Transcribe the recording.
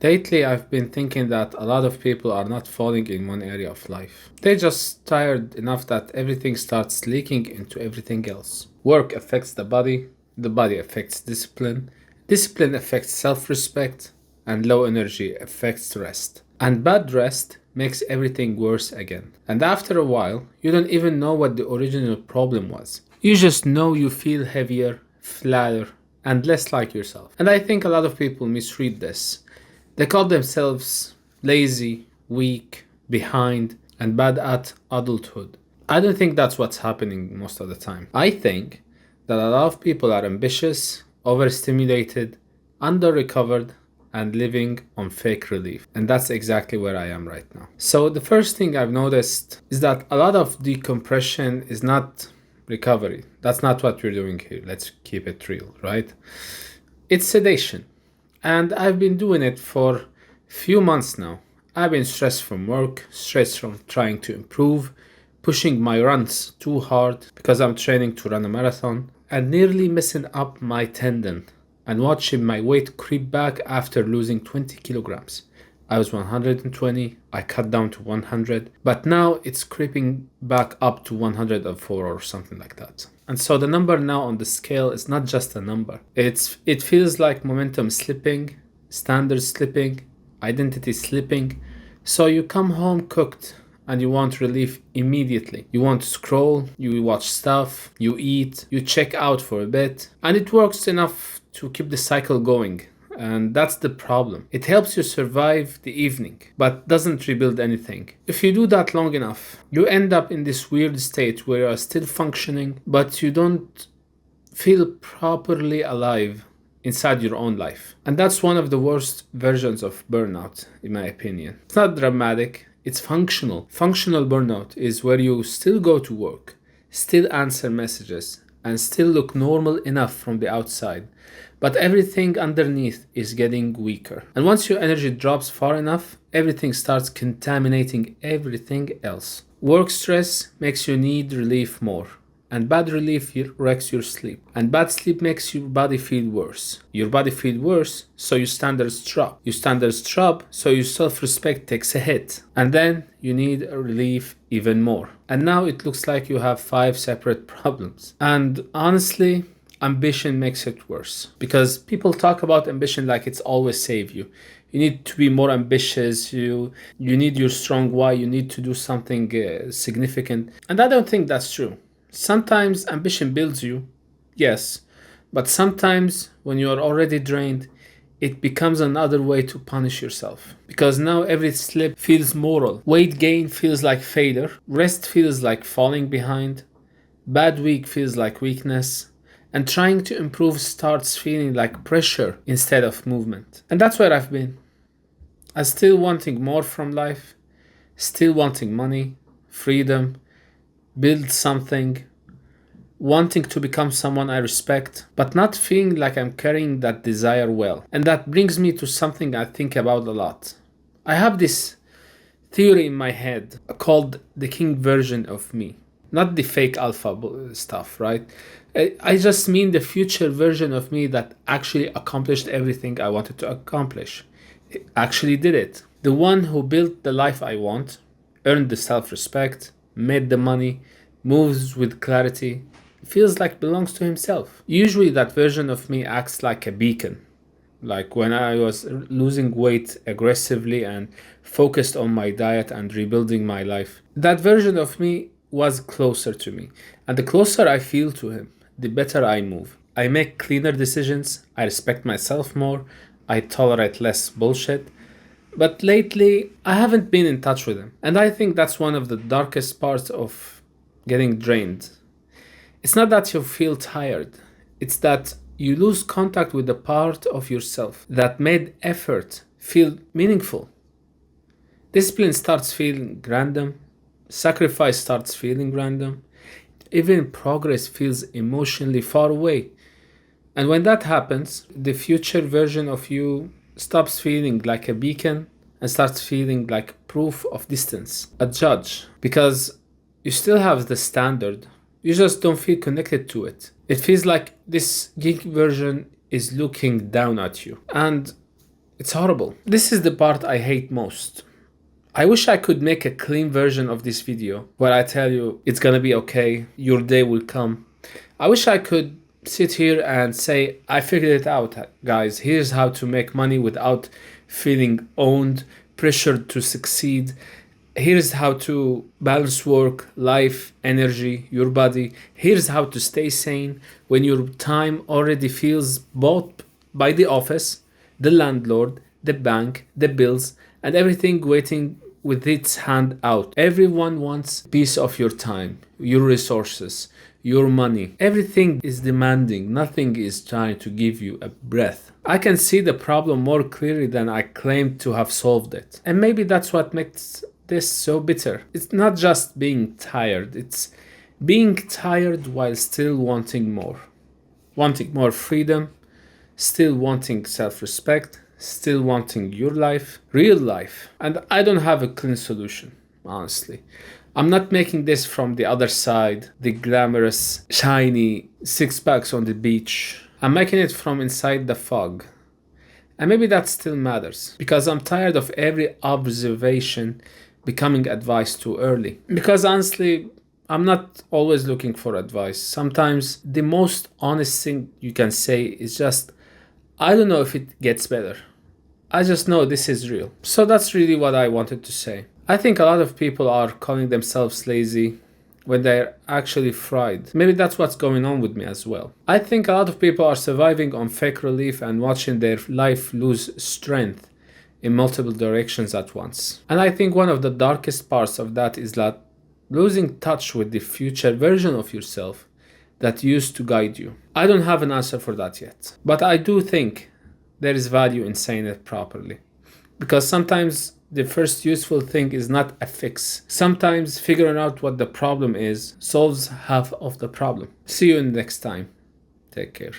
Lately, I've been thinking that a lot of people are not falling in one area of life. They're just tired enough that everything starts leaking into everything else. Work affects the body affects discipline, discipline affects self respect, and low energy affects rest. And bad rest makes everything worse again. And after a while, you don't even know what the original problem was. You just know you feel heavier, flatter, and less like yourself. And I think a lot of people misread this. They call themselves lazy, weak, behind, and bad at adulthood. I don't think that's what's happening most of the time. I think that a lot of people are ambitious, overstimulated, under recovered, and living on fake relief. And that's exactly where I am right now. So, the first thing I've noticed is that a lot of decompression is not recovery. That's not what we're doing here. Let's keep it real, right? It's sedation. And I've been doing it for few months now. I've been stressed from work, stressed from trying to improve, pushing my runs too hard because I'm training to run a marathon, and nearly messing up my tendon and watching my weight creep back after losing 20 kilograms. I was 120, I cut down to 100, but now it's creeping back up to 104 or something like that. And so the number now on the scale is not just a number. It feels like momentum slipping, standards slipping, identity slipping. So you come home cooked and you want relief immediately. You want to scroll, you watch stuff, you eat, you check out for a bit, and it works enough to keep the cycle going. And that's the problem. It helps you survive the evening, but doesn't rebuild anything. If you do that long enough, you end up in this weird state where you are still functioning, but you don't feel properly alive inside your own life. And that's one of the worst versions of burnout, in my opinion. It's not dramatic, it's functional. Functional burnout is where you still go to work, still answer messages, and still look normal enough from the outside. But everything underneath is getting weaker. And once your energy drops far enough, everything starts contaminating everything else. Work stress makes you need relief more. And bad relief wrecks your sleep. And bad sleep makes your body feel worse. Your body feels worse, so your standards drop. Your standards drop, so your self-respect takes a hit. And then you need a relief even more. And now it looks like you have 5 separate problems. And honestly, ambition makes it worse. Because people talk about ambition like it's always save you. You need to be more ambitious. You need your strong why. You need to do something significant. And I don't think that's true. Sometimes ambition builds you, yes, but sometimes when you are already drained, it becomes another way to punish yourself. Because now every slip feels moral. Weight gain feels like failure. Rest feels like falling behind. Bad week feels like weakness. And trying to improve starts feeling like pressure instead of movement. And that's where I've been. I'm still wanting more from life, still wanting money, freedom, build something, wanting to become someone I respect, but not feeling like I'm carrying that desire well. And that brings me to something I think about a lot. I have this theory in my head called the king version of me, not the fake alpha stuff, right? I just mean the future version of me that actually accomplished everything I wanted to accomplish. It actually did it. The one who built the life I want, earned the self-respect, made the money, moves with clarity, feels like belongs to himself. Usually that version of me acts like a beacon. Like when I was losing weight aggressively and focused on my diet and rebuilding my life. That version of me was closer to me. And the closer I feel to him, the better I move. I make cleaner decisions, I respect myself more, I tolerate less bullshit. But lately, I haven't been in touch with him. And I think that's one of the darkest parts of getting drained. It's not that you feel tired, it's that you lose contact with the part of yourself that made effort feel meaningful. Discipline starts feeling random, sacrifice starts feeling random, even progress feels emotionally far away. And when that happens, the future version of you stops feeling like a beacon and starts feeling like proof of distance, a judge, because you still have the standard, you just don't feel connected to it. It feels like this geek version is looking down at you. And It's horrible. This is the part I hate most. I wish I could make a clean version of this video where I tell you it's gonna be okay, your day will come. I wish I could sit here and say, I figured it out, guys. Here's how to make money without feeling owned, pressured to succeed. Here's how to balance work, life, energy, your body. Here's how to stay sane when your time already feels bought by the office, the landlord, the bank, the bills, and everything waiting with its hand out. Everyone wants a piece of your time, your resources, your money. Everything is demanding. Nothing is trying to give you a breath. I can see the problem more clearly than I claim to have solved it. And maybe that's what makes this so bitter. It's not just being tired, it's being tired while still wanting more. Wanting more freedom, still wanting self-respect, still wanting your life, real life. And I don't have a clean solution, honestly. I'm not making this from the other side, the glamorous, shiny six packs on the beach. I'm making it from inside the fog. And maybe that still matters, because I'm tired of every observation becoming advice too early. Because honestly, I'm not always looking for advice. Sometimes the most honest thing you can say is just, I don't know if it gets better. I just know this is real. So that's really what I wanted to say. I think a lot of people are calling themselves lazy when they're actually fried. Maybe that's what's going on with me as well. I think a lot of people are surviving on fake relief and watching their life lose strength in multiple directions at once. And I think one of the darkest parts of that is that losing touch with the future version of yourself that used to guide you. I don't have an answer for that yet, but I do think there is value in saying it properly. Because sometimes the first useful thing is not a fix. Sometimes figuring out what the problem is solves half of the problem. See you next time. Take care.